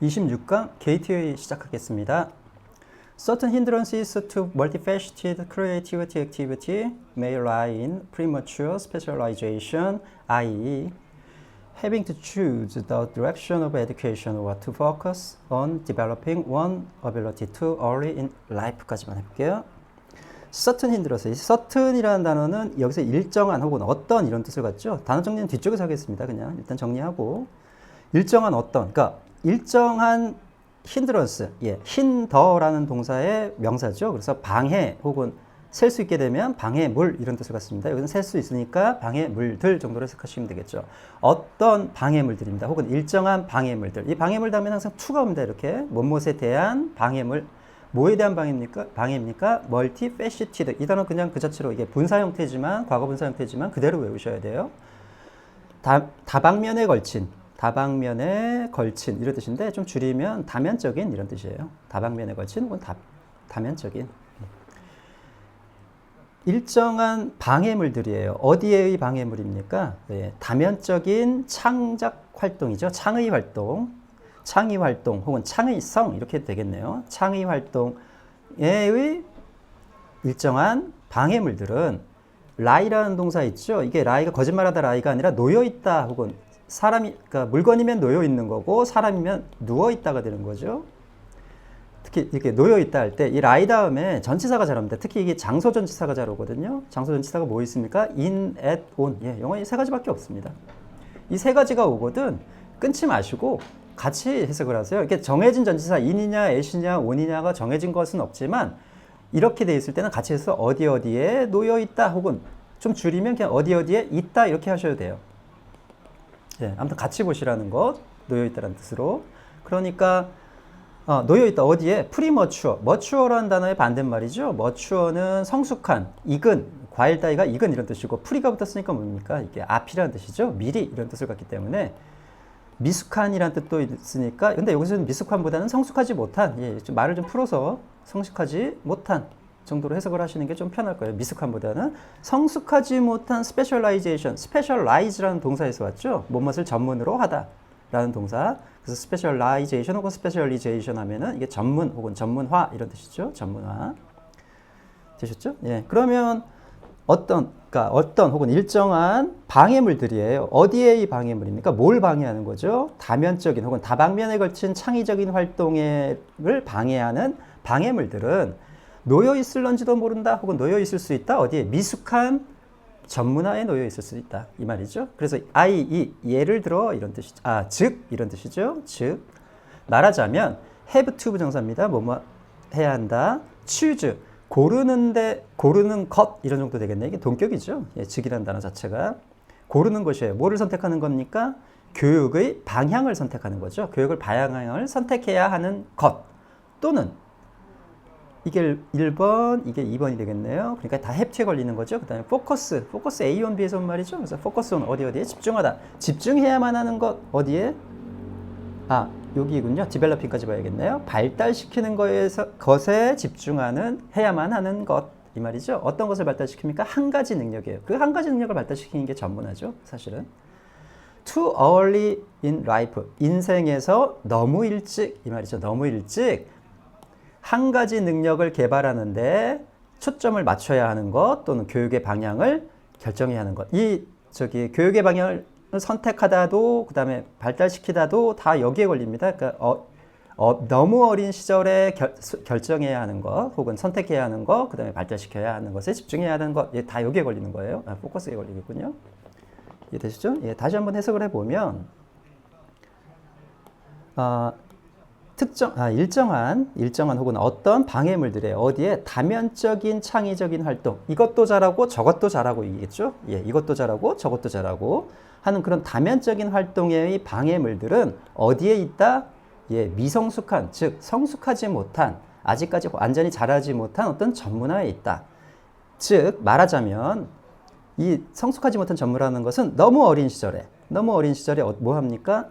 26강 게이트웨이 시작하겠습니다. Certain hindrances to multifaceted creativity activity may lie in premature specialization, i.e., having to choose the direction of education or to focus on developing one ability too early in life까지만 해볼게요. certain hindrances, certain이라는 단어는 여기서 일정한 혹은 어떤 이런 뜻을 갖죠. 단어 정리는 뒤쪽에서 하겠습니다. 그냥 일단 정리하고 일정한 어떤, 그러니까 일정한 힌드런스, 힌더라는 동사의 명사죠. 그래서 방해 혹은 셀 수 있게 되면 방해물 이런 뜻을 갖습니다. 여기는 셀 수 있으니까 방해물들 정도로 해석하시면 되겠죠. 어떤 방해물들입니다. 혹은 일정한 방해물들. 이 방해물 다음에 항상 to가 옵니다. 이렇게 무엇에 대한 방해물. 뭐에 대한 방해입니까? multifaceted. 이 단어 그냥 그 자체로 이게 분사 형태지만 과거 분사 형태지만 그대로 외우셔야 돼요. 다방면에 걸친. 다방면에 걸친 이런 뜻인데 좀 줄이면 다면적인 이런 뜻이에요. 다방면에 걸친 혹은 다면적인 일정한 방해물들이에요. 어디에의 방해물입니까? 네, 다면적인 창작 활동이죠. 창의 활동, 창의 활동 혹은 창의성 이렇게 해도 되겠네요. 창의 활동의 일정한 방해물들은 lie라는 동사 있죠. 이게 lie가 거짓말하다 lie가 아니라 놓여있다 혹은 사람이, 그러니까 물건이면 놓여 있는 거고 사람이면 누워 있다가 되는 거죠. 특히 이렇게 놓여 있다 할 때 이 lie 다음에 전치사가 잘 옵니다. 특히 이게 장소 전치사가 잘 오거든요. 장소 전치사가 뭐 있습니까? in, at, on. 영어에 세 가지밖에 없습니다. 이 세 가지가 오거든 끊지 마시고 같이 해석을 하세요. 이게 정해진 전치사 in이냐, at이냐, on이냐가 정해진 것은 없지만 이렇게 돼 있을 때는 같이 해서 어디 어디에 놓여 있다 혹은 좀 줄이면 그냥 어디 어디에 있다 이렇게 하셔도 돼요. 아무튼 같이 보시라는 것, 놓여있다라는 뜻으로. 그러니까 놓여있다 어디에? 프리머추어, 머추어라는 단어의 반대말이죠. 머추어는 성숙한, 익은, 과일 따위가 익은 이런 뜻이고 프리가 붙었으니까 뭡니까? 이게 앞이라는 뜻이죠. 미리 이런 뜻을 갖기 때문에 미숙한이라는 뜻도 있으니까 근데 여기서는 미숙한보다는 성숙하지 못한, 좀 말을 좀 풀어서 성숙하지 못한 정도로 해석을 하시는 게 좀 편할 거예요. 미숙한보다는 성숙하지 못한 specialization, specialize라는 동사에서 왔죠. 무엇을 전문으로 하다라는 동사. 그래서 specialization 혹은 specialization 하면은 이게 전문 혹은 전문화 이런 뜻이죠. 전문화. 되셨죠? 그러면 그러니까 어떤 혹은 일정한 방해물들이에요. 어디에 이 방해물입니까? 뭘 방해하는 거죠? 다면적인 혹은 다방면에 걸친 창의적인 활동을 방해하는 방해물들은 놓여 있을런지도 모른다 혹은 놓여 있을 수 있다. 어디에? 미숙한 전문화에 놓여 있을 수 있다. 이 말이죠. 그래서 i.e. 예를 들어 이런 뜻이죠. 즉 이런 뜻이죠. 즉 말하자면 have to 부정사입니다. 뭐뭐 해야 한다. choose 고르는 것 이런 정도 되겠네. 이게 동격이죠. 즉이라는 단어 자체가 고르는 것이에요. 뭐를 선택하는 겁니까? 교육의 방향을 선택하는 거죠. 교육을 방향을 선택해야 하는 것 또는 이게 1번, 이게 2번이 되겠네요. 그러니까 다 have to에 걸리는 거죠. 그 다음에 focus A, on, B에서 온 말이죠. 그래서 focus on 어디에 집중하다. 집중해야만 하는 것 어디에? 여기군요. developing까지 봐야겠네요. 발달시키는 것에 집중하는 해야만 하는 것. 이 말이죠. 어떤 것을 발달시킵니까? 한 가지 능력이에요. 그 한 가지 능력을 발달시키는 게 전문화죠. 사실은. Too early in life. 인생에서 너무 일찍 이 말이죠. 너무 일찍 한 가지 능력을 개발하는데 초점을 맞춰야 하는 것 또는 교육의 방향을 결정해야 하는 것. 교육의 방향을 선택하다도 그다음에 발달시키다도 다 여기에 걸립니다. 그러니까 너무 어린 시절에 결정해야 하는 것 혹은 선택해야 하는 것 그다음에 발달시켜야 하는 것에 집중해야 하는 것 다 여기에 걸리는 거예요. 포커스에 걸리겠군요. 이해되시죠? 다시 한번 해석을 해보면 일정한 혹은 어떤 방해물들에 어디에 다면적인 창의적인 활동 이것도 잘하고 저것도 잘하고 이겠죠. 이것도 잘하고 저것도 잘하고 하는 그런 다면적인 활동의 방해물들은 어디에 있다? 미성숙한 즉 성숙하지 못한 아직까지 완전히 잘하지 못한 어떤 전문화에 있다. 즉 말하자면 이 성숙하지 못한 전문화라는 것은 너무 어린 시절에 뭐 합니까?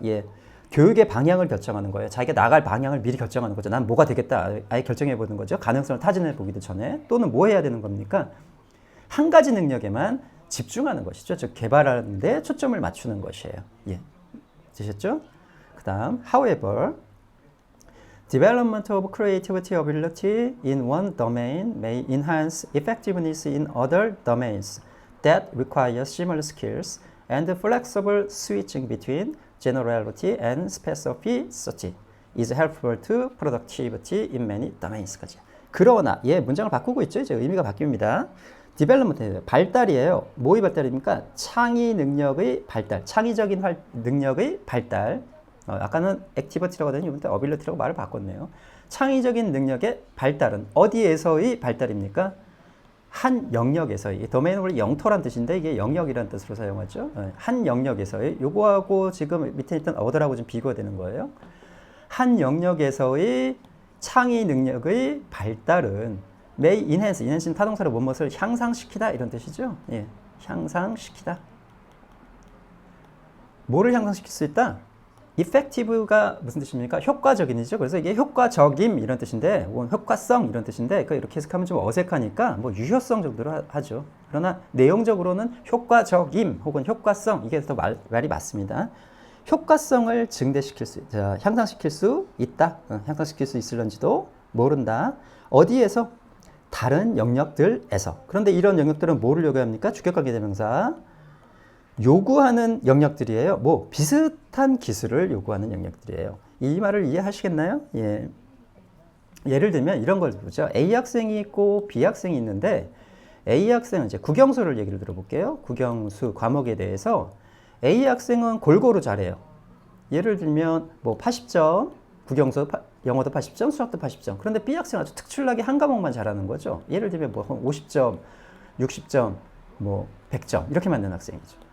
교육의 방향을 결정하는 거예요. 자기가 나갈 방향을 미리 결정하는 거죠. 난 뭐가 되겠다. 아예 결정해 보는 거죠. 가능성을 타진해 보기도 전에. 또는 뭐 해야 되는 겁니까? 한 가지 능력에만 집중하는 것이죠. 즉 개발하는 데 초점을 맞추는 것이에요. 되셨죠? 그 다음 however Development of creativity ability in one domain may enhance effectiveness in other domains that require similar skills and flexible switching between generality and specificity is helpful to productivity in many domains.까지. 그러나 얘 문장을 바꾸고 있죠. 이제 의미가 바뀝니다. 디벨롭먼트 발달이에요. 뭐의 발달입니까? 창의 능력의 발달, 창의적인 능력의 발달. 아까는 액티비티라고 하더니 이번에 어빌리티라고 말을 바꿨네요. 창의적인 능력의 발달은 어디에서의 발달입니까? 한 영역에서의, 도메인은 원래 영토란 뜻인데 이게 영역이라는 뜻으로 사용하죠. 한 영역에서의, 요거하고 지금 밑에 있던 어더라고 좀 비교가 되는 거예요. 한 영역에서의 창의 능력의 발달은 may enhance, enhance는 타동사로 무엇을 향상시키다 이런 뜻이죠. 예, 향상시키다. 뭐를 향상시킬 수 있다? effective가 무슨 뜻입니까? 효과적인이죠. 그래서 이게 효과적임 이런 뜻인데, 혹은 효과성 이런 뜻인데, 이렇게 해석하면 좀 어색하니까 뭐 유효성 정도로 하죠. 그러나 내용적으로는 효과적임 혹은 효과성 이게 더 말이 맞습니다. 효과성을 증대시킬 수, 향상시킬 수 있다. 향상시킬 수 있을런지도 모른다. 어디에서? 다른 영역들에서. 그런데 이런 영역들은 뭐를 요구합니까? 주격관계대명사. 요구하는 영역들이에요. 뭐 비슷한 기술을 요구하는 영역들이에요. 이 말을 이해하시겠나요? 예. 예를 들면 이런 걸 보죠. A 학생이 있고 B 학생이 있는데 A 학생은 이제 국영수를 얘기를 들어볼게요. 국영수 과목에 대해서 A 학생은 골고루 잘해요. 예를 들면 뭐 80점, 국영수 영어도 80점, 수학도 80점. 그런데 B 학생은 아주 특출나게 한 과목만 잘하는 거죠. 예를 들면 뭐 50점, 60점, 뭐 100점 이렇게 만드는 학생이죠.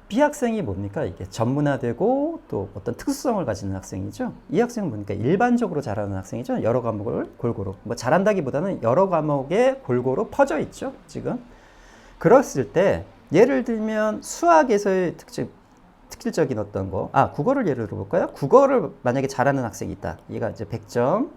B 학생이 뭡니까? 이게 전문화되고 또 어떤 특수성을 가지는 학생이죠. 이 학생은 뭡니까? 일반적으로 잘하는 학생이죠. 여러 과목을 골고루. 뭐 잘한다기보다는 여러 과목에 골고루 퍼져 있죠. 지금. 그랬을 때 예를 들면 수학에서의 특질적인 어떤 거. 국어를 예를 들어볼까요? 국어를 만약에 잘하는 학생이 있다. 얘가 이제 100점,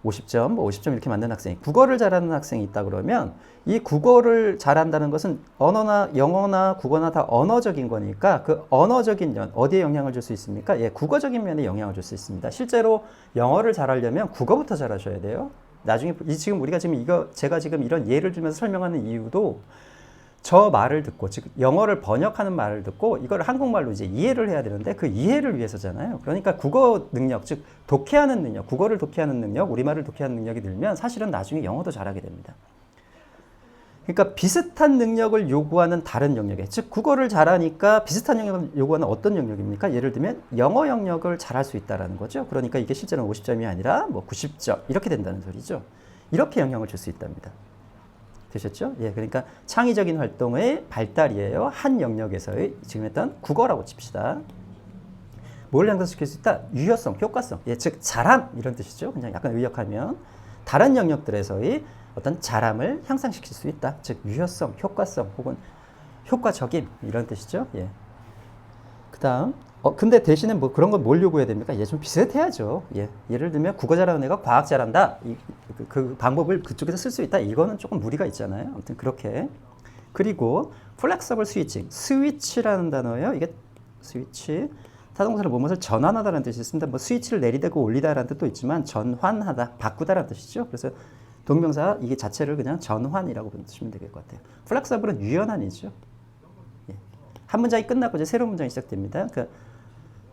50점, 뭐 50점 이렇게 만드는 학생이, 국어를 잘하는 학생이 있다 그러면 이 국어를 잘한다는 것은 언어나 영어나 국어나 다 언어적인 거니까 그 언어적인 면, 어디에 영향을 줄 수 있습니까? 예, 국어적인 면에 영향을 줄 수 있습니다. 실제로 영어를 잘하려면 국어부터 잘하셔야 돼요. 나중에 지금 우리가 지금 제가 지금 이런 예를 들면서 설명하는 이유도 저 말을 듣고, 즉 영어를 번역하는 말을 듣고 이걸 한국말로 이제 이해를 해야 되는데 그 이해를 위해서잖아요. 그러니까 국어 능력, 즉 독해하는 능력, 국어를 독해하는 능력, 우리말을 독해하는 능력이 늘면 사실은 나중에 영어도 잘하게 됩니다. 그러니까 비슷한 능력을 요구하는 다른 영역에, 즉 국어를 잘하니까 비슷한 영역을 요구하는 어떤 영역입니까? 예를 들면 영어 영역을 잘할 수 있다는 거죠. 그러니까 이게 실제로는 50점이 아니라 뭐 90점 이렇게 된다는 소리죠. 이렇게 영향을 줄 수 있답니다. 되셨죠? 예, 그러니까 창의적인 활동의 발달이에요. 한 영역에서의 지금 했던 국어라고 칩시다. 뭘 향상시킬 수 있다? 유효성, 효과성. 예, 즉 잘함 이런 뜻이죠. 그냥 약간 의역하면 다른 영역들에서의 어떤 잘함을 향상시킬 수 있다. 즉 유효성, 효과성 혹은 효과적임 이런 뜻이죠. 예. 그다음 근데 대신에 뭐 그런 건 뭘 요구해야 됩니까? 좀 비슷해야죠. 예. 예를 들면 국어 잘하는 애가 과학 잘한다. 그 방법을 그쪽에서 쓸 수 있다. 이거는 조금 무리가 있잖아요. 아무튼 그렇게. 그리고 플렉서블 스위칭. 스위치라는 단어예요. 이게 스위치. 타동사를 무엇을 전환하다라는 뜻이 있습니다. 뭐 스위치를 내리대고 올리다라는 뜻도 있지만 전환하다, 바꾸다라는 뜻이죠. 그래서 동명사 이게 자체를 그냥 전환이라고 보시면 될 것 같아요. 플렉서블은 유연한이죠. 예. 한 문장이 끝나고 이제 새로운 문장이 시작됩니다. 그러니까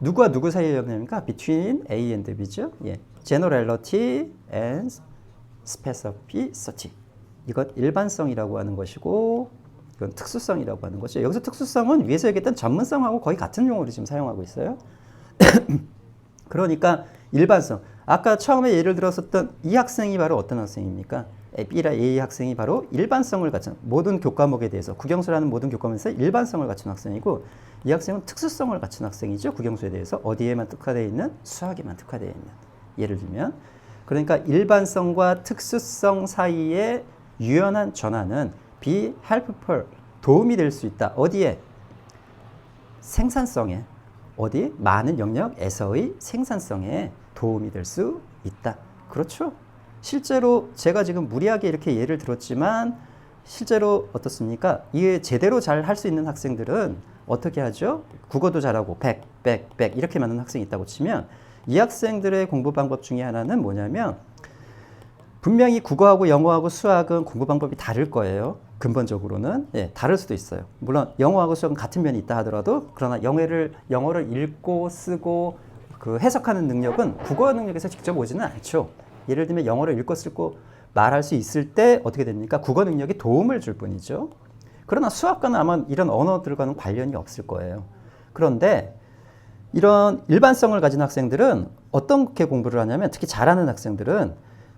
누구와 누구 사이의 연관입니까? Between A and B죠. 예. Generality and Specificity. 이것 일반성이라고 하는 것이고 이건 특수성이라고 하는 것이죠. 여기서 특수성은 위에서 얘기했던 전문성하고 거의 같은 용어를 지금 사용하고 있어요. 그러니까 일반성. 아까 처음에 예를 들었었던 이 학생이 바로 어떤 학생입니까? B라 A 학생이 바로 일반성을 갖춘 모든 교과목에 대해서 국영수라는 모든 교과목에서 일반성을 갖춘 학생이고 이 학생은 특수성을 갖춘 학생이죠. 국영수에 대해서 어디에만 특화되어 있는 수학에만 특화되어 있는 예를 들면 그러니까 일반성과 특수성 사이의 유연한 전환은 be helpful 도움이 될 수 있다. 어디에? 생산성에 어디? 많은 영역에서의 생산성에 도움이 될 수 있다. 그렇죠? 실제로 제가 지금 무리하게 이렇게 예를 들었지만 실제로 어떻습니까? 이게 제대로 잘 할 수 있는 학생들은 어떻게 하죠? 국어도 잘하고 100 이렇게 많은 학생이 있다고 치면 이 학생들의 공부 방법 중에 하나는 뭐냐면 분명히 국어하고 영어하고 수학은 공부 방법이 다를 거예요. 근본적으로는 다를 수도 있어요. 물론 영어하고 수학은 같은 면이 있다 하더라도 그러나 영어를 읽고 쓰고 그 해석하는 능력은 국어 능력에서 직접 오지는 않죠. 예를 들면 영어를 읽고 쓰고 말할 수 있을 때 어떻게 됩니까? 국어 능력이 도움을 줄 뿐이죠. 그러나 수학과는 아마 이런 언어들과는 관련이 없을 거예요. 그런데 이런 일반성을 가진 학생들은 어떻게 공부를 하냐면 특히 잘하는 학생들은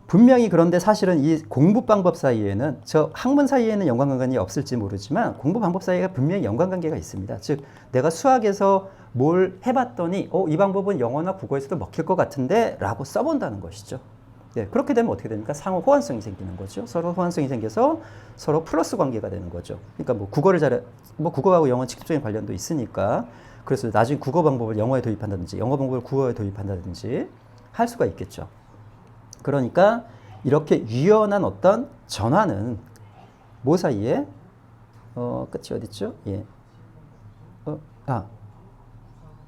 분명히 그런데 사실은 이 공부 방법 사이에는 저 학문 사이에는 연관관계가 없을지 모르지만 공부 방법 사이가 분명히 연관관계가 있습니다. 즉 내가 수학에서 뭘 해봤더니 이 방법은 영어나 국어에서도 먹힐 것 같은데 라고 써본다는 것이죠. 그렇게 되면 어떻게 됩니까? 상호 호환성이 생기는 거죠. 서로 호환성이 생겨서 서로 플러스 관계가 되는 거죠. 그러니까 뭐 국어하고 영어 직접적인 관련도 있으니까 그래서 나중에 국어 방법을 영어에 도입한다든지 영어 방법을 국어에 도입한다든지 할 수가 있겠죠. 그러니까 이렇게 유연한 어떤 전환은 뭐 사이에 끝이 어디 있죠?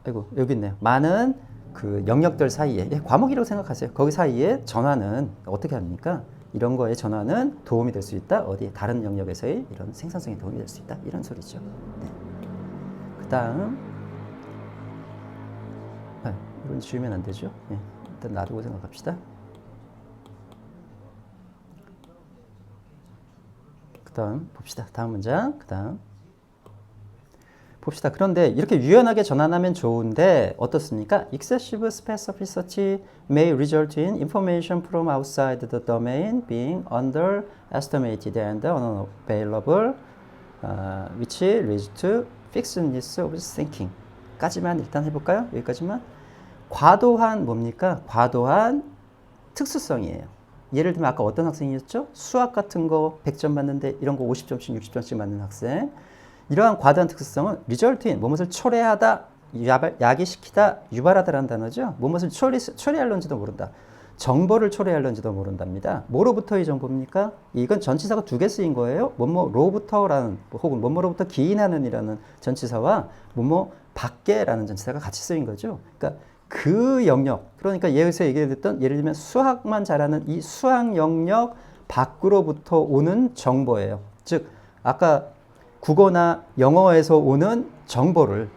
아이고 여기 있네요. 많은 그 영역들 사이에 과목이라고 생각하세요. 거기 사이에 전환은 어떻게 합니까? 이런 거에 전환은 도움이 될 수 있다. 어디 다른 영역에서의 이런 생산성에 도움이 될 수 있다. 이런 소리죠. 그다음 이건 지우면 안 되죠. 일단 놔두고 생각합시다. 그다음 봅시다. 다음 문장. 그다음 봅시다. 그런데 이렇게 유연하게 전환하면 좋은데 어떻습니까? Excessive specificity may result in information from outside the domain being underestimated and unavailable, which leads to fixedness of thinking. 까지만 일단 해볼까요? 여기까지만. 과도한 뭡니까? 과도한 특수성이에요. 예를 들면 아까 어떤 학생이었죠? 수학 같은 거 100점 맞는데 이런 거 50점씩 60점씩 맞는 학생. 이러한 과도한 특수성은 result인 무엇을 초래하다, 야기시키다, 유발하다라는 단어죠. 무엇을 초래할런지도 모른다. 정보를 초래할런지도 모른답니다. 뭐로부터의 정보입니까? 이건 전치사가 두 개 쓰인 거예요. 뭐뭐로부터라는 혹은 뭐뭐로부터 기인하는 이라는 전치사와 뭐뭐 밖에라는 전치사가 같이 쓰인 거죠. 그러니까 그 영역, 그러니까 여기서 얘기했던 예를 들면 수학만 잘하는 이 수학 영역 밖으로부터 오는 정보예요. 즉 아까 국어나 영어에서 오는 정보를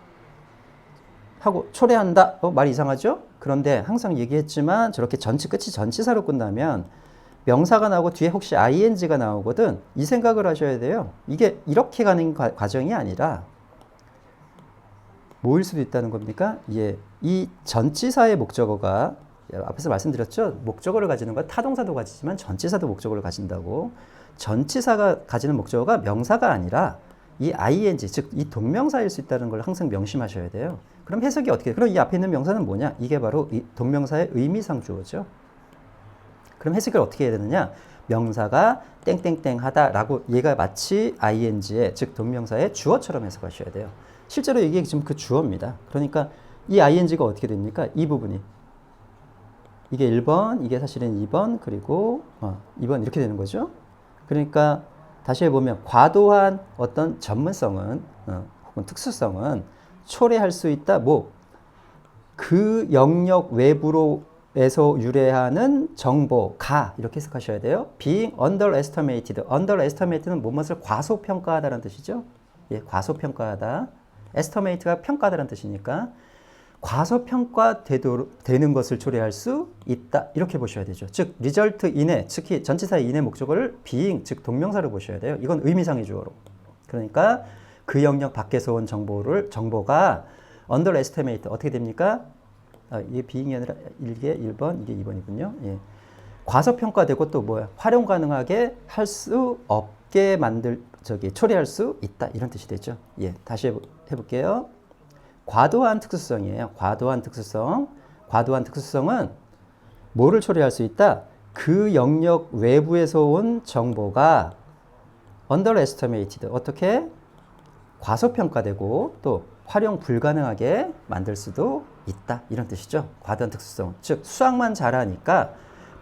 하고 초래한다. 말이 이상하죠? 그런데 항상 얘기했지만 저렇게 끝이 전치사로 끝나면 명사가 나오고 뒤에 혹시 ing가 나오거든. 이 생각을 하셔야 돼요. 이게 이렇게 가는 과정이 아니라 뭐일 수도 있다는 겁니까? 이 전치사의 목적어가 앞에서 말씀드렸죠? 목적어를 가지는 건 타동사도 가지지만 전치사도 목적어를 가진다고. 전치사가 가지는 목적어가 명사가 아니라 이 ing, 즉 이 동명사일 수 있다는 걸 항상 명심하셔야 돼요. 그럼 해석이 어떻게 돼요? 그럼 이 앞에 있는 명사는 뭐냐? 이게 바로 이 동명사의 의미상 주어죠. 그럼 해석을 어떻게 해야 되느냐? 명사가 땡땡땡 하다라고 얘가 마치 ing의, 즉 동명사의 주어처럼 해석하셔야 돼요. 실제로 이게 지금 그 주어입니다. 그러니까 이 ing가 어떻게 됩니까? 이 부분이. 이게 1번, 이게 사실은 2번, 그리고 2번 이렇게 되는 거죠. 그러니까 다시 해보면 과도한 어떤 전문성은 혹은 특수성은 초래할 수 있다. 그 영역 외부로에서 유래하는 정보가 이렇게 해석하셔야 돼요. being underestimated. underestimated는 무엇을 과소평가하다라는 뜻이죠. 과소평가하다. estimate가 평가하다라는 뜻이니까 과소평가되는 것을 초래할 수 있다. 이렇게 보셔야 되죠. 즉 result in의, 특히 전치사의 in의 목적어를 being, 즉 동명사로 보셔야 돼요. 이건 의미상의 주어로. 그러니까 그 영역 밖에서 온 정보가 underestimate 어떻게 됩니까? 이게 being이 아니라 이게 1번, 이게 2번이군요. 과소평가되고 또 뭐야? 활용 가능하게 할 수 없게 초래할 수 있다. 이런 뜻이 되죠. 다시 해볼게요. 과도한 특수성이에요. 과도한 특수성. 과도한 특수성은 뭐를 초래할 수 있다? 그 영역 외부에서 온 정보가 underestimated. 어떻게? 과소평가되고 또 활용 불가능하게 만들 수도 있다. 이런 뜻이죠. 과도한 특수성. 즉 수학만 잘하니까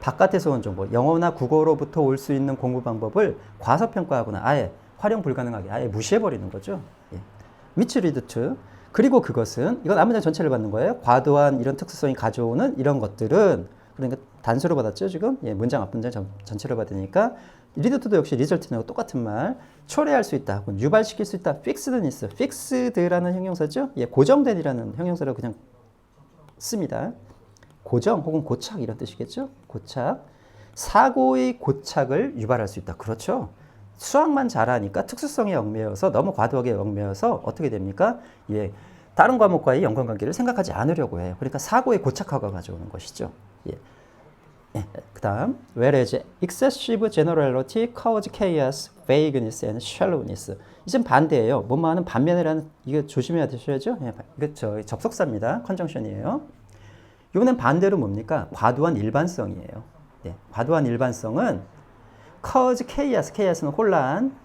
바깥에서 온 정보, 영어나 국어로부터 올 수 있는 공부 방법을 과소평가하거나 아예 활용 불가능하게 아예 무시해버리는 거죠. which lead to 그리고 그것은 이건 앞문장 전체를 받는 거예요. 과도한 이런 특수성이 가져오는 이런 것들은 그러니까 단수로 받았죠 지금. 예, 문장 앞문장 전체로 받으니까 리드투도 역시 리절트는 똑같은 말. 초래할 수 있다, 혹은 유발시킬 수 있다. 픽스드니스, 픽스드라는 형용사죠. 예, 고정된이라는 형용사로 그냥 씁니다. 고정 혹은 고착 이런 뜻이겠죠. 고착. 사고의 고착을 유발할 수 있다. 그렇죠. 수학만 잘하니까 특수성에 얽매여서 너무 과도하게 얽매여서 어떻게 됩니까? 예, 다른 과목과의 연관관계를 생각하지 않으려고 해요. 그러니까 사고의 고착화가 가져오는 것이죠. 예. 예. 그 다음 whereas excessive generality cause chaos, vagueness and shallowness. 이젠 반대예요. 뭐뭐하는 반면이라는 이거 조심해야 되셔야죠. 예, 이거 저 접속사입니다. 컨정션이에요. 이번엔 반대로 뭡니까? 과도한 일반성이에요. 예, 과도한 일반성은 cause chaos, chaos는 혼란.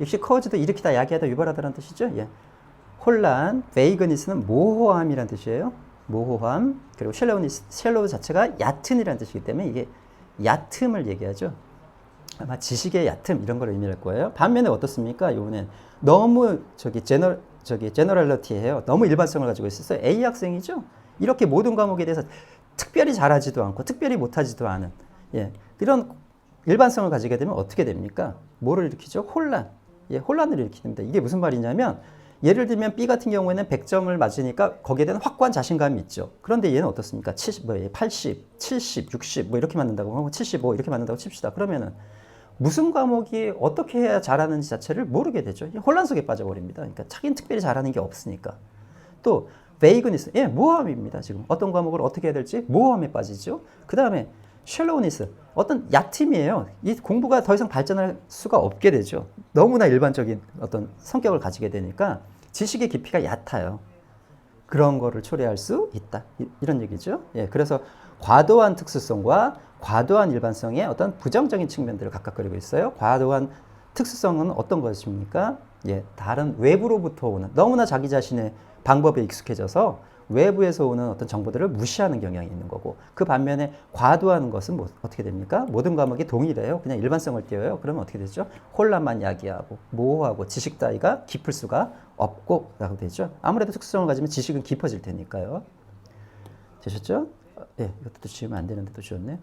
역시 cause도 일으키다, 야기하다, 유발하다라는 뜻이죠. 예. 혼란, vagueness는 모호함이라는 뜻이에요. 모호함. 그리고 shallow 자체가 얕은이라는 뜻이기 때문에 이게 얕음을 얘기하죠. 아마 지식의 얕음 이런 걸 의미할 거예요. 반면에 어떻습니까? 이번엔 너무 제너럴리티예요. 너무 일반성을 가지고 있었어요. A 학생이죠. 이렇게 모든 과목에 대해서 특별히 잘하지도 않고 특별히 못하지도 않은 예, 이런 일반성을 가지게 되면 어떻게 됩니까? 뭐를 일으키죠? 혼란. 예, 혼란을 일으키는데 이게 무슨 말이냐면 예를 들면 B 같은 경우에는 100점을 맞으니까 거기에 대한 확고한 자신감이 있죠. 그런데 얘는 어떻습니까? 80, 70, 60 뭐 이렇게 맞는다고 하고 75 이렇게 맞는다고 칩시다. 그러면은 무슨 과목이 어떻게 해야 잘하는지 자체를 모르게 되죠. 혼란 속에 빠져버립니다. 그러니까 자기는 특별히 잘하는 게 없으니까. 또 베이그니스, 예, 모호함입니다. 지금 어떤 과목을 어떻게 해야 될지 모호함에 빠지죠. 그 다음에 쉘로우니스, 어떤 얕음이에요. 이 공부가 더 이상 발전할 수가 없게 되죠. 너무나 일반적인 어떤 성격을 가지게 되니까 지식의 깊이가 얕아요. 그런 거를 초래할 수 있다. 이런 얘기죠. 예, 그래서 과도한 특수성과 과도한 일반성의 어떤 부정적인 측면들을 각각 그리고 있어요. 과도한 특수성은 어떤 것입니까? 예, 다른 외부로부터 오는 너무나 자기 자신의 방법에 익숙해져서 외부에서 오는 어떤 정보들을 무시하는 경향이 있는 거고, 그 반면에 과도한 것은 뭐 어떻게 됩니까? 모든 과목이 동일해요. 그냥 일반성을 띄워요. 그러면 어떻게 되죠? 혼란만 야기하고 모호하고 지식 따위가 깊을 수가 없고 라고 되죠. 아무래도 특수성을 가지면 지식은 깊어질 테니까요. 되셨죠? 예, 이것도 지우면 안 되는데 또 지웠네.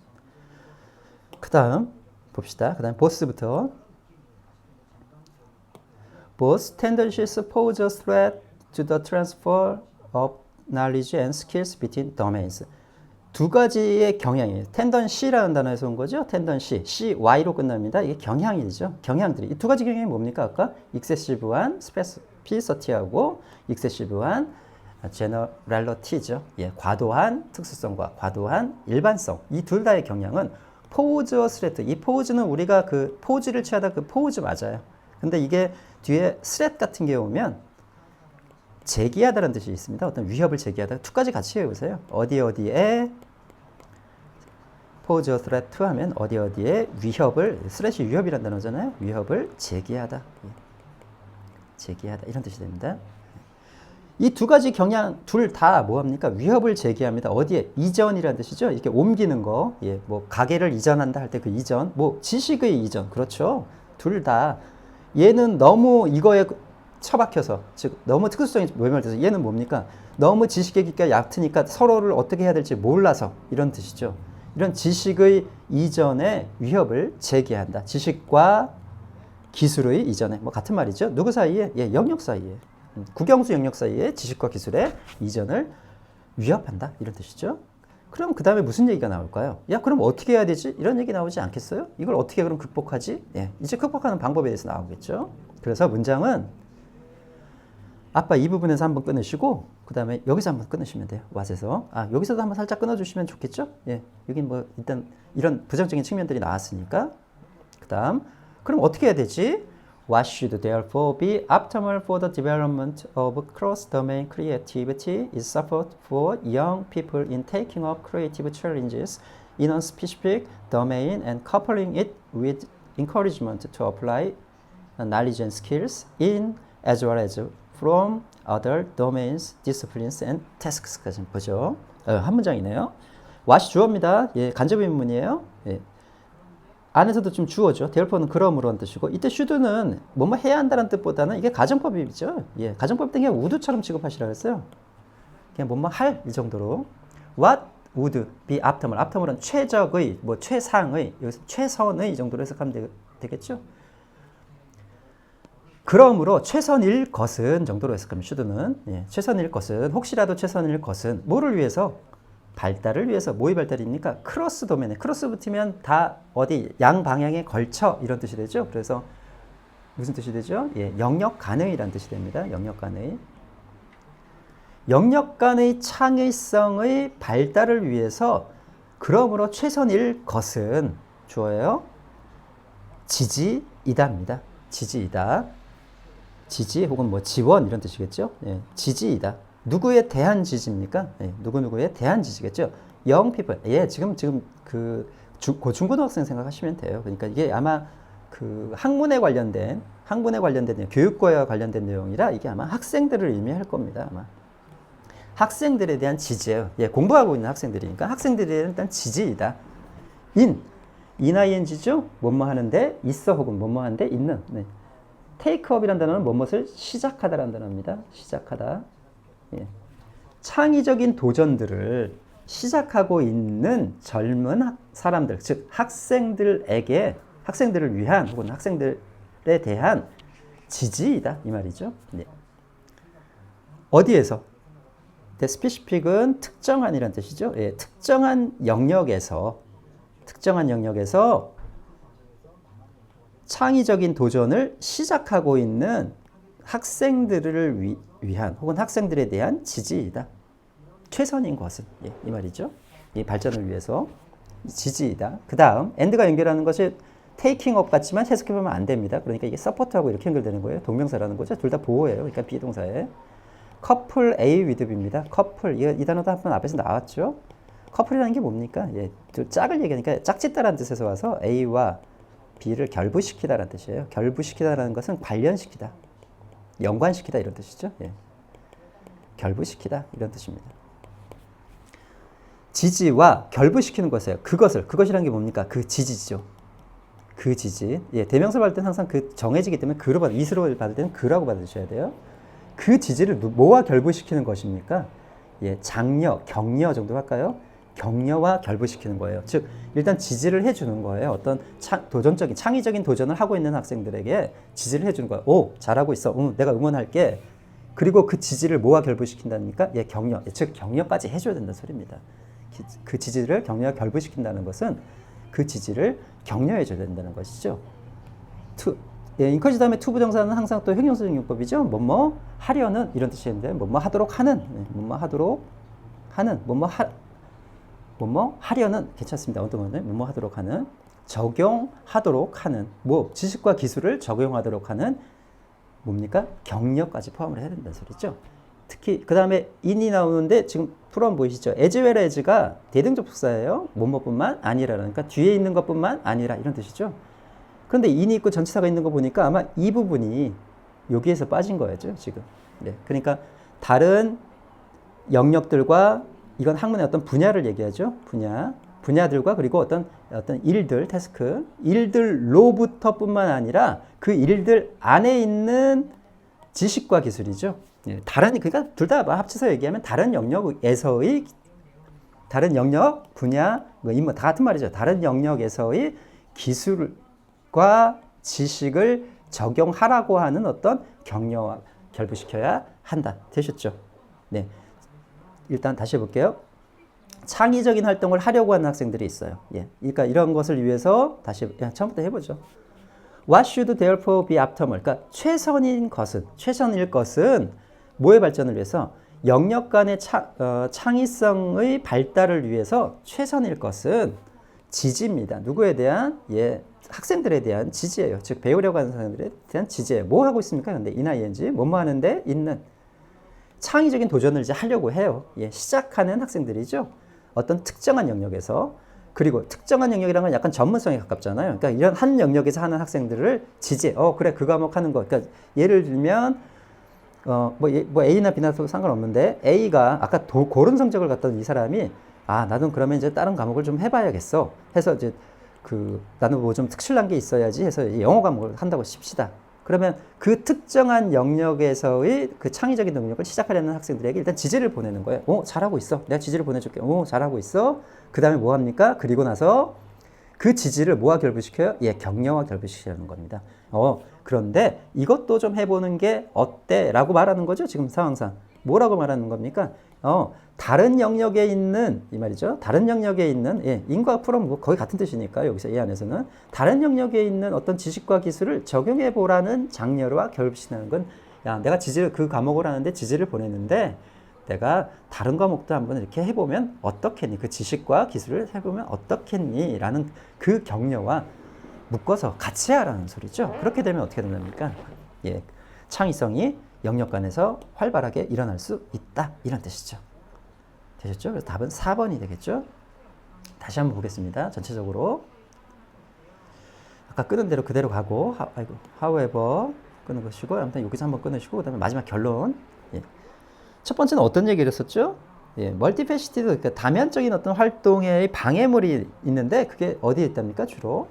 그 다음 봅시다. 그 다음 보스부터. Both tendencies pose a threat to the transfer of knowledge and skills between domains. 두 가지의 경향이에요. 텐던시라는 단어에서 온 거죠. 텐던시, CY로 끝납니다. 이게 경향이죠. 경향들이. 이 두 가지 경향이 뭡니까? 아까 익세시브한 스페시피서티하고 익세시브한 제너럴리티죠. 예, 과도한 특수성과 과도한 일반성. 이 둘 다의 경향은 포우즈와 스레트. 이 포우즈는 우리가 그 포즈를 취하다 그 포우즈 맞아요. 근데 이게 뒤에 스렛 같은 게 오면 제기하다라는 뜻이 있습니다. 어떤 위협을 제기하다. 두 가지 같이 외우세요. 어디에 pose a threat to 하면 어디에 위협을, 스렛이 위협이라는 단어잖아요. 위협을 제기하다. 제기하다 이런 뜻이 됩니다. 이 두 가지 경향 둘 다 뭐합니까? 위협을 제기합니다. 어디에? 이전이라는 뜻이죠. 이렇게 옮기는 거. 예, 뭐 가게를 이전한다 할 때 그 이전, 뭐 지식의 이전. 그렇죠. 둘 다 얘는 너무 이거에 처박혀서, 즉 너무 특수성이 외면돼서, 얘는 뭡니까? 너무 지식의 깊이가 얕으니까 서로를 어떻게 해야 될지 몰라서 이런 뜻이죠. 이런 지식의 이전에 위협을 제기한다. 지식과 기술의 이전에, 뭐 같은 말이죠. 누구 사이에? 예, 영역 사이에. 국영수 영역 사이에 지식과 기술의 이전을 위협한다. 이런 뜻이죠. 그럼 그 다음에 무슨 얘기가 나올까요? 야, 그럼 어떻게 해야 되지? 이런 얘기 나오지 않겠어요? 이걸 어떻게 그럼 극복하지? 예, 이제 극복하는 방법에 대해서 나오겠죠. 그래서 문장은 아빠 이 부분에서 한번 끊으시고 그 다음에 여기서 한번 끊으시면 돼요. 왓에서. 여기서도 한번 살짝 끊어주시면 좋겠죠? 예, 여기 뭐 일단 이런 부정적인 측면들이 나왔으니까. 그 다음 그럼 어떻게 해야 되지? What should therefore be optimal for the development of cross-domain creativity is support for young people in taking up creative challenges in a specific domain and coupling it with encouragement to apply knowledge and skills in as well as from other domains, disciplines and tasks까지 보죠. 한 문장이네요. What이 주어입니다. 예, 간접 의문문이에요. 예. 안에서도 좀 주어죠. thereforo는 그러므로 한 뜻이고, 이때 should는 뭐뭐 해야 한다는 뜻보다는 이게 가정법이죠. 예, 가정법 때 그냥 would처럼 취급하시라 그랬어요. 그냥 뭐뭐 할 이 정도로. What would be optimal? optimal은 최적의, 뭐 최상의, 여기서 최선의 이 정도로 해석하면 되겠죠. 그러므로 최선일 것은 정도로 해석하면 should는, 예, 최선일 것은, 혹시라도 최선일 것은 뭐를 위해서? 발달을 위해서. 뭐의 발달입니까? 크로스 도메인에 크로스 붙이면 다 어디 양 방향에 걸쳐 이런 뜻이 되죠. 그래서 무슨 뜻이 되죠? 예, 영역 간의라는 뜻이 됩니다. 영역 간의. 영역 간의 창의성의 발달을 위해서 그러므로 최선일 것은 주어예요. 지지이다입니다. 지지이다. 지지 혹은 뭐 지원 이런 뜻이겠죠. 예, 지지이다. 누구에 대한 지지입니까? 예, 누구누구에 대한 지지겠죠. young people. 예, 지금 그 중고등학생 생각하시면 돼요. 그러니까 이게 아마 그 학문에 관련된 내용, 교육과 관련된 내용이라 이게 아마 학생들을 의미할 겁니다. 아마 학생들에 대한 지지예요. 예, 공부하고 있는 학생들이니까 학생들에 대한 지지이다. ing죠. 뭐뭐 하는데 있어 혹은 뭐뭐 하는데 있는. 네. take up이라는 단어는 뭐뭇을 시작하다라는 단어입니다. 시작하다. 예. 창의적인 도전들을 시작하고 있는 젊은 사람들, 즉 학생들을 위한 혹은 학생들에 대한 지지이다 이 말이죠. 네. 어디에서? specific은 특정한이라는 뜻이죠. 예, 특정한 영역에서 창의적인 도전을 시작하고 있는 학생들을 위한 혹은 학생들에 대한 지지이다. 최선인 것은, 예, 이 말이죠. 이 발전을 위해서 지지이다. 그 다음 and가 연결하는 것이 taking up 같지만 해석해보면 안 됩니다. 그러니까 이게 support하고 이렇게 연결되는 거예요. 동명사라는 거죠. 둘 다 보호예요. 그러니까 비동사에 couple A with B입니다. couple 이 단어도 한번 앞에서 나왔죠. couple이라는 게 뭡니까? 예, 짝을 얘기하니까 짝짓다라는 뜻에서 와서 A와 B를 결부시키다라는 뜻이에요. 결부시키다라는 것은 관련시키다, 연관시키다 이런 뜻이죠. 예. 결부시키다 이런 뜻입니다. 지지와 결부시키는 것이에요. 그것이라는 게 뭡니까? 그 지지죠. 그 지지. 예, 대명사 받을 때는 항상 그 정해지기 때문에 이스로 받을 때는 그라고 받으셔야 돼요. 그 지지를 뭐와 결부시키는 것입니까? 예, 장려, 격려 정도 할까요? 격려와 결부시키는 거예요. 즉 일단 지지를 해주는 거예요. 어떤 도전적인 창의적인 도전을 하고 있는 학생들에게 지지를 해주는 거예요. 오, 잘하고 있어. 내가 응원할게. 그리고 그 지지를 뭐와 결부시킨다니까? 예, 격려. 즉 격려까지 해줘야 된다는 소리입니다. 그 지지를 격려와 결부시킨다는 것은 그 지지를 격려해줘야 된다는 것이죠. 예, 인커지 다음에 to 부정사는 항상 또 형용사적 용법이죠. 뭐뭐 하려는 이런 뜻이었는데 뭐뭐 하도록 하는, 네, 뭐뭐 하도록 하는, 뭐뭐 하려는 괜찮습니다. 어떤 거는 뭐뭐 하도록 하는, 적용하도록 하는, 뭐 지식과 기술을 적용하도록 하는 뭡니까? 격려까지 포함을 해야 된다는 소리죠. 특히 그 다음에 in이 나오는데 지금 풀어보면 보이시죠? as well as가 대등접속사예요. 뭐뭐뿐만 아니라, 그러니까 뒤에 있는 것뿐만 아니라 이런 뜻이죠. 그런데 in이 있고 전치사가 있는 거 보니까 아마 이 부분이 여기에서 빠진 거죠 지금. 네, 그러니까 다른 영역들과, 이건 학문의 어떤 분야를 얘기하죠. 분야들과 그리고 어떤 일들, 태스크, 일들로부터뿐만 아니라 그 일들 안에 있는 지식과 기술이죠. 예, 그러니까 둘 다 합쳐서 얘기하면 다른 영역에서의, 다른 영역, 분야, 뭐 다 같은 말이죠. 다른 영역에서의 기술과 지식을 적용하라고 하는 어떤 격려와 결부시켜야 한다. 되셨죠? 네. 일단 다시 해볼게요. 창의적인 활동을 하려고 하는 학생들이 있어요. 예. 그러니까 이런 것을 위해서 다시 처음부터 해보죠. What should therefore be optimal? 그러니까 최선일 것은 뭐의 발전을 위해서? 영역 간의 창의성의 발달을 위해서 최선일 것은 지지입니다. 누구에 대한? 예, 학생들에 대한 지지예요. 즉 배우려고 하는 사람들에 대한 지지예요. 뭐 하고 있습니까? 근데 ing 뭐뭐 하는데 있는 창의적인 도전을 이제 하려고 해요. 예, 시작하는 학생들이죠. 어떤 특정한 영역에서. 그리고 특정한 영역이라는 건 약간 전문성에 가깝잖아요. 그러니까 이런 한 영역에서 하는 학생들을 지지해. 그래, 그 과목 하는 거. 그러니까 예를 들면 뭐 A나 B나 상관없는데 A가 아까 고른 성적을 갖던 이 사람이 나도 그러면 이제 다른 과목을 좀 해봐야겠어. 해서 이제 나는 뭐 좀 특출난 게 있어야지 해서 영어 과목을 한다고 칩시다. 그러면 그 특정한 영역에서의 그 창의적인 능력을 시작하려는 학생들에게 일단 지지를 보내는 거예요. 잘하고 있어. 내가 지지를 보내줄게. 잘하고 있어. 그 다음에 뭐 합니까? 그리고 나서 그 지지를 뭐와 결부시켜요? 격려와 결부시키는 겁니다. 그런데 이것도 좀 해보는 게 어때? 라고 말하는 거죠. 지금 상황상. 뭐라고 말하는 겁니까? 다른 영역에 있는, 이 말이죠. 다른 영역에 있는, 인과 프롬, 거의 같은 뜻이니까, 여기서 이 안에서는. 다른 영역에 있는 어떤 지식과 기술을 적용해 보라는 장려와 결부시키는 건, 내가 그 과목을 하는데 지지를 보냈는데, 내가 다른 과목도 한번 이렇게 해보면 어떻겠니? 그 지식과 기술을 해보면 어떻겠니? 라는 그 격려와 묶어서 같이 하라는 소리죠. 그렇게 되면 어떻게 된답니까? 창의성이 영역 간에서 활발하게 일어날 수 있다. 이런 뜻이죠. 되셨죠? 그래서 답은 4번이 되겠죠? 다시 한번 보겠습니다. 전체적으로. 아까 끊은 대로 그대로 가고, however, 끊는 것이고, 아무튼 여기서 한번 끊으시고, 그 다음에 마지막 결론. 첫 번째는 어떤 얘기를 했었죠? 멀티패시티드, 그러니까 다면적인 어떤 활동의 방해물이 있는데, 그게 어디에 있답니까? 주로.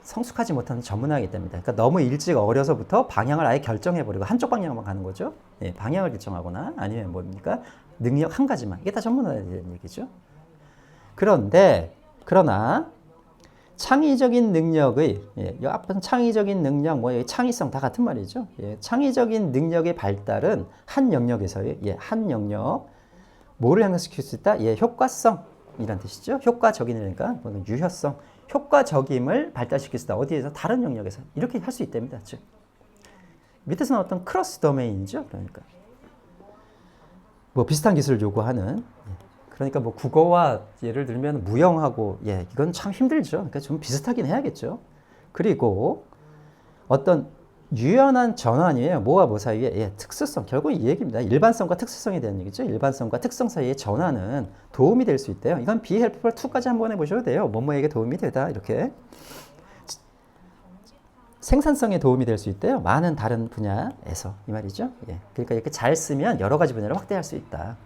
성숙하지 못하는 전문화이기 때문에. 그러니까 너무 일찍 어려서부터 방향을 아예 결정해버리고 한쪽 방향만 가는 거죠. 방향을 결정하거나 아니면 뭡니까? 능력 한 가지만. 이게 다 전문화에 대한 얘기죠. 그러나 창의적인 능력의, 앞은 창의적인 능력, 창의성 다 같은 말이죠. 창의적인 능력의 발달은 한 영역에서의, 한 영역, 뭐를 향상시킬 수 있다? 효과성이란 뜻이죠. 효과적이니까, 유효성, 효과적임을 발달시킬 수 있다. 어디에서? 다른 영역에서. 이렇게 할 수 있답니다. 즉, 밑에서는 어떤 크로스 도메인이죠. 그러니까. 비슷한 기술을 요구하는, 그러니까 국어와 예를 들면 무형하고 이건 참 힘들죠. 그러니까 좀 비슷하긴 해야겠죠. 그리고 어떤 유연한 전환이에요. 뭐와 뭐 사이에 특수성. 결국 이 얘기입니다. 일반성과 특수성에 대한 얘기죠. 일반성과 특성 사이의 전환은 도움이 될 수 있대요. 이건 be helpful to까지 한번 해보셔도 돼요. 뭐뭐에게 도움이 되다 이렇게. 생산성에 도움이 될 수 있대요. 많은 다른 분야에서 이 말이죠. 그러니까 이렇게 잘 쓰면 여러 가지 분야를 확대할 수 있다.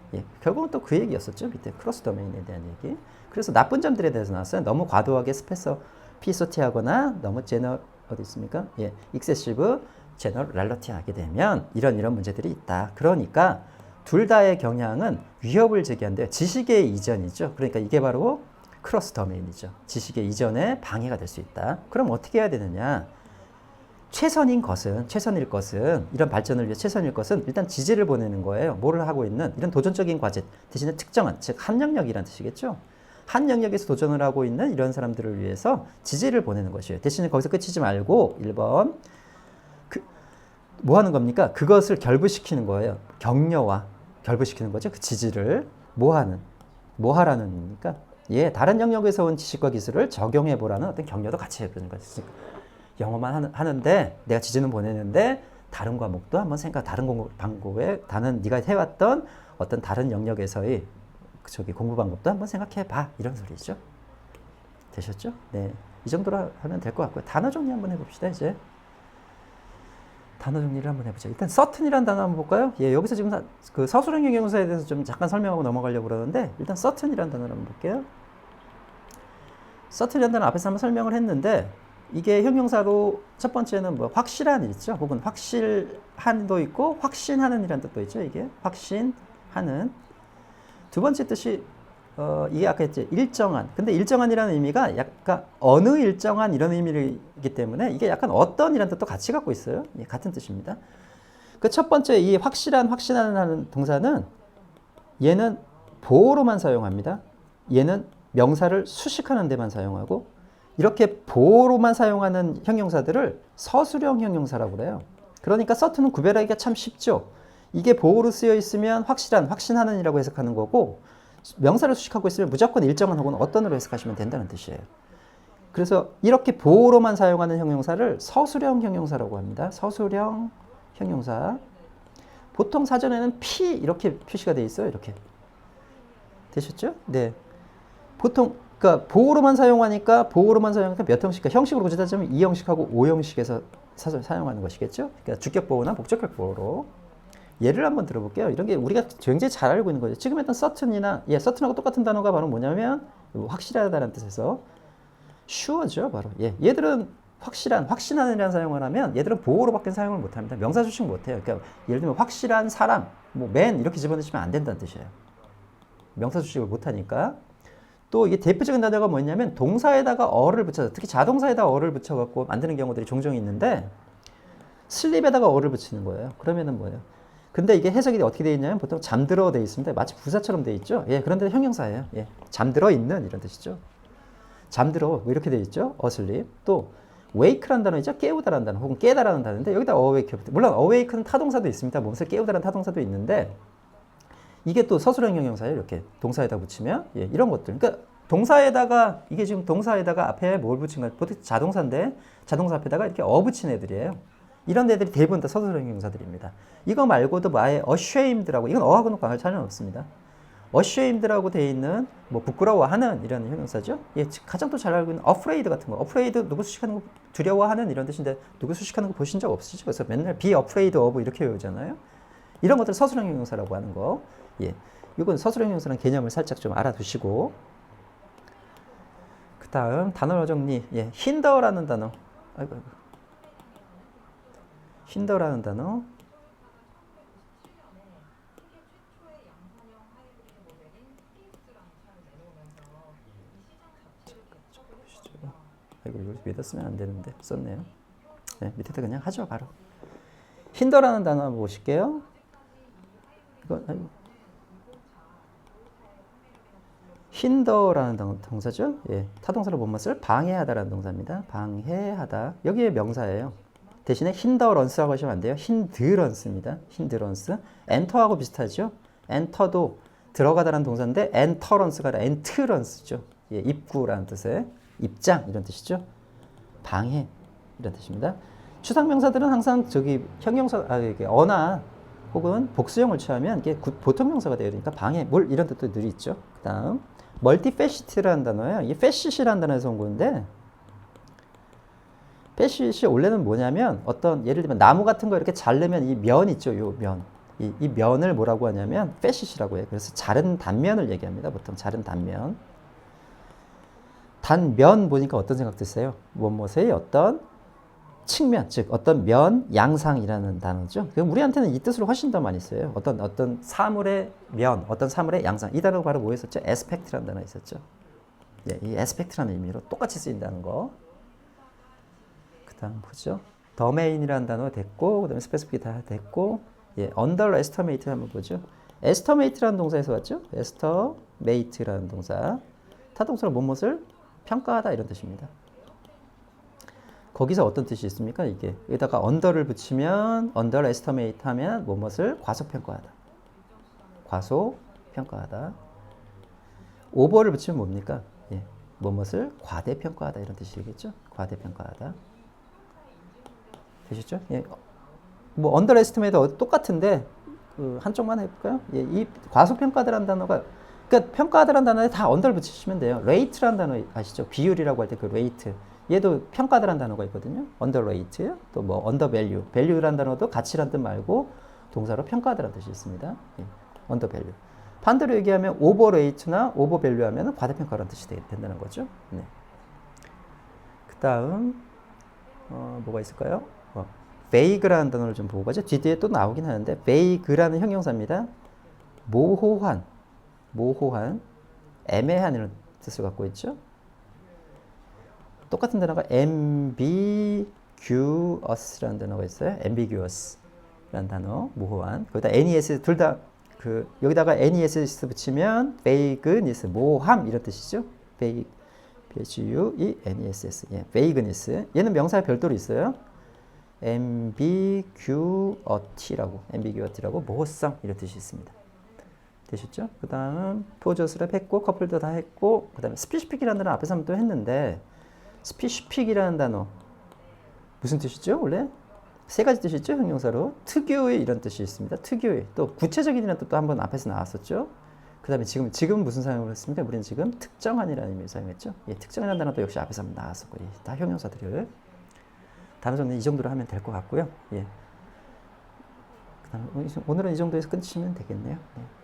결국은 또 그 얘기였었죠. 밑에 크로스 도메인에 대한 얘기. 그래서 나쁜 점들에 대해서 나왔어요. 너무 과도하게 피소티하거나 너무 어디 있습니까? 익세시브 제너럴리티 하게 되면 이런 문제들이 있다. 그러니까 둘 다의 경향은 위협을 제기한대요. 지식의 이전이죠. 그러니까 이게 바로 크로스 도메인이죠. 지식의 이전에 방해가 될 수 있다. 그럼 어떻게 해야 되느냐? 최선일 것은 이런 발전을 위해 최선일 것은 일단 지지를 보내는 거예요. 뭐를 하고 있는 이런 도전적인 과제 대신에 특정한, 즉 한 영역이란 뜻이겠죠. 한 영역에서 도전을 하고 있는 이런 사람들을 위해서 지지를 보내는 것이에요. 대신에 거기서 끝이지 말고 1번 뭐 하는 겁니까? 그것을 결부시키는 거예요. 격려와 결부시키는 거죠. 그 지지를 뭐 하라는 겁니까? 다른 영역에서 온 지식과 기술을 적용해 보라는 어떤 격려도 같이 해보는 거죠. 영어만 하는데 내가 지지는 보내는데 다른 과목도 한번 다른 공부 방법에 네가 해왔던 어떤 다른 영역에서의 공부 방법도 한번 생각해봐. 이런 소리죠. 되셨죠? 네, 이 정도로 하면 될 것 같고요. 단어 정리 한번 해봅시다. 이제 단어 정리를 한번 해보죠. 일단 certain이라는 단어 한번 볼까요? 여기서 지금 그 서술형 형용사에 대해서 좀 잠깐 설명하고 넘어가려고 그러는데 일단 certain이라는 단어를 한번 볼게요. certain이라는 단어 앞에서 한번 설명을 했는데 이게 형용사로 첫 번째는 확실한 있죠. 혹은 확실한도 있고 확신하는 이라는 뜻도 있죠. 이게 확신하는. 두 번째 뜻이 이게 아까 했죠. 일정한. 근데 일정한이라는 의미가 약간 어느 일정한 이런 의미이기 때문에 이게 약간 어떤 이라는 뜻도 같이 갖고 있어요. 같은 뜻입니다. 그 첫 번째 이 확신하는 동사는 얘는 보어로만 사용합니다. 얘는 명사를 수식하는 데만 사용하고 이렇게 보어로만 사용하는 형용사들을 서술형 형용사라고 그래요. 그러니까 certain은 구별하기가 참 쉽죠. 이게 보어로 쓰여 있으면 확신하는 이라고 해석하는 거고 명사를 수식하고 있으면 무조건 일정한 혹은 어떤으로 해석하시면 된다는 뜻이에요. 그래서 이렇게 보어로만 사용하는 형용사를 서술형 형용사라고 합니다. 서술형 형용사. 보통 사전에는 P 이렇게 표시가 되어 있어요. 이렇게. 되셨죠? 네. 보통 그러니까 보어로만 사용하니까 몇 형식, 형식으로 따지면 2형식하고 5형식에서 사용하는 것이겠죠. 그러니까 주격 보어나 목적격 보어로. 예를 한번 들어볼게요. 이런 게 우리가 굉장히 잘 알고 있는 거죠. 지금 했던 certain이나 certain하고 똑같은 단어가 바로 뭐냐면 확실하다는 뜻에서 sure죠, 바로. 예, 얘들은 확신한이라는 사용을 하면 얘들은 보호로밖에 사용을 못합니다. 명사 수식 못해요. 그러니까 예를 들면 확실한 사람, 뭐 man 이렇게 집어넣으시면 안 된다는 뜻이에요. 명사 수식을 못하니까. 또 이게 대표적인 단어가 뭐냐면 동사에다가 어를 붙여서, 특히 자동사에다가 어를 붙여갖고 만드는 경우들이 종종 있는데 슬립에다가 어를 붙이는 거예요. 그러면은 뭐예요? 근데 이게 해석이 어떻게 되어 있냐면 보통 잠들어 되어 있습니다. 마치 부사처럼 되어 있죠. 예, 그런데 형용사예요. 예, 잠들어 있는 이런 뜻이죠. 잠들어 뭐 이렇게 되어 있죠. asleep. 또 wake라는 단어 있죠. 깨우다라는 단어 혹은 깨다라는 단어인데 여기다 awake. 물론 awake는 타동사도 있습니다. 몸을 깨우다라는 타동사도 있는데 이게 또 서술형 형용사예요. 이렇게 동사에다 붙이면 예, 이런 것들. 그러니까 동사에다가 이게 지금 동사에다가 앞에 뭘 붙인 거야? 보통 자동사인데 자동사 앞에다가 이렇게 붙인 애들이에요. 이런 애들이 대부분 다 서술형 형용사들입니다. 이거 말고도 아예 ashamed라고, 이건 어하고는 관할 차이는 없습니다. ashamed라고 되어 있는 뭐 부끄러워하는 이런 형용사죠. 예, 가장 또 잘 알고 있는 afraid 같은 거. afraid 누구 수식하는 거 두려워하는 이런 뜻인데 누구 수식하는 거 보신 적 없으시죠? 그래서 맨날 be afraid of 이렇게 외우잖아요. 이런 것들 서술형 형용사라고 하는 거. 예, 이건 서술형 형용사라는 개념을 살짝 좀 알아두시고. 그 다음 단어 정리. 예, hinder라는 단어. 아이고. 힌더라는 단어. 이거 밑에 쓰면 안 되는데 썼네요. 네, 밑에다 그냥 하죠 바로. 힌더라는 단어 한번 보실게요. 이거 힌더라는 동사죠. 예, 타동사로 본만 쓸 방해하다라는 동사입니다. 방해하다. 여기에 명사예요. 대신에 힌더런스라고 하시면 안 돼요. 힌드런스입니다. 힌드런스. 엔터하고 비슷하죠. 엔터도 들어가다라는 동사인데 엔터런스가 아니라 엔트런스죠. 예, 입구라는 뜻의 입장 이런 뜻이죠. 방해 이런 뜻입니다. 추상명사들은 항상 저기 형용사 이게 어나 혹은 복수형을 취하면 이게 보통명사가 돼야 되니까 방해, 물 이런 뜻도 늘 있죠. 그다음 멀티패시트라는 단어예요. 이게 패시시라는 단어에서 온 건데 패시시 원래는 뭐냐면 어떤 예를 들면 나무 같은 거 이렇게 자르면 이 면 있죠. 요 면. 이 면을 뭐라고 하냐면 패시시라고 해요. 그래서 자른 단면을 얘기합니다. 보통 자른 단면. 단면 보니까 어떤 생각 드세요? 무엇의 어떤 측면, 즉 어떤 면, 양상이라는 단어죠. 우리한테는 이 뜻으로 훨씬 더 많이 써요. 어떤 사물의 면, 어떤 사물의 양상. 이 단어가 바로 뭐였었죠? 에스펙트라는 단어 있었죠. 예, 이 에스펙트라는 의미로 똑같이 쓰인다는 거. 그다음 보죠. 더메인이라는 단어 됐고, 그다음에 스페시픽이 다 됐고, 예, underestimate 한번 보죠. estimate라는 동사에서 왔죠. estimate라는 동사. 타동사로 무엇을 평가하다 이런 뜻입니다. 거기서 어떤 뜻이 있습니까? 이게 여기다가 under를 붙이면 underestimate 하면 무엇을 과소평가하다. 과소평가하다. over를 붙이면 뭡니까? 예, 무엇을 과대평가하다 이런 뜻이겠죠? 과대평가하다. 되셨죠? 예, 뭐 underestimate 똑같은데 그 한쪽만 해볼까요? 예, 이 과소평가다라는 단어가 그러니까 평가하다라는 단어에 다 under를 붙이시면 돼요. rate라는 단어 아시죠? 비율이라고 할 때 그 rate. 얘도 평가다라는 단어가 있거든요. underrate, 또 뭐 undervalue. value라는 단어도 가치란 뜻 말고 동사로 평가하다라는 뜻이 있습니다. 예, undervalue. 반대로 얘기하면 overrate나 overvalue 하면 과대평가라는 뜻이 된다는 거죠. 네. 그 다음 뭐가 있을까요? vague라는 단어를 좀 보고 가죠. 뒤에 또 나오긴 하는데 vague라는 형용사입니다. 모호한, 애매한 이런 뜻을 갖고 있죠. 똑같은 단어가 ambiguous라는 단어가 있어요. ambiguous라는 단어, 모호한. 거기다 nes 둘 다 여기다가 nes 붙이면 vagueness, 모호함 이런 뜻이죠. vagueness, 예, vagueness. 얘는 명사가 별도로 있어요. ambiguity라고 모호성 이런 뜻이 있습니다. 되셨죠? 그 다음 포저스랩 했고 커플도 다 했고 그 다음에 스피시픽이라는 단어 앞에서 한번 또 했는데 스피시픽이라는 단어 무슨 뜻이죠? 원래 세 가지 뜻이 있죠? 형용사로 특유의 이런 뜻이 있습니다. 특유의 또 구체적인이라는 뜻도 한번 앞에서 나왔었죠. 그 다음에 지금 무슨 사용을 했습니까? 우리는 지금 특정한이라는 의미를 사용했죠. 예, 특정한이라는 단어도 역시 앞에서 한번 나왔었고 예, 다 형용사들을 단어 정리 이 정도로 하면 될 것 같고요. 예. 그다음에 오늘은 이 정도에서 끝이면 되겠네요. 예.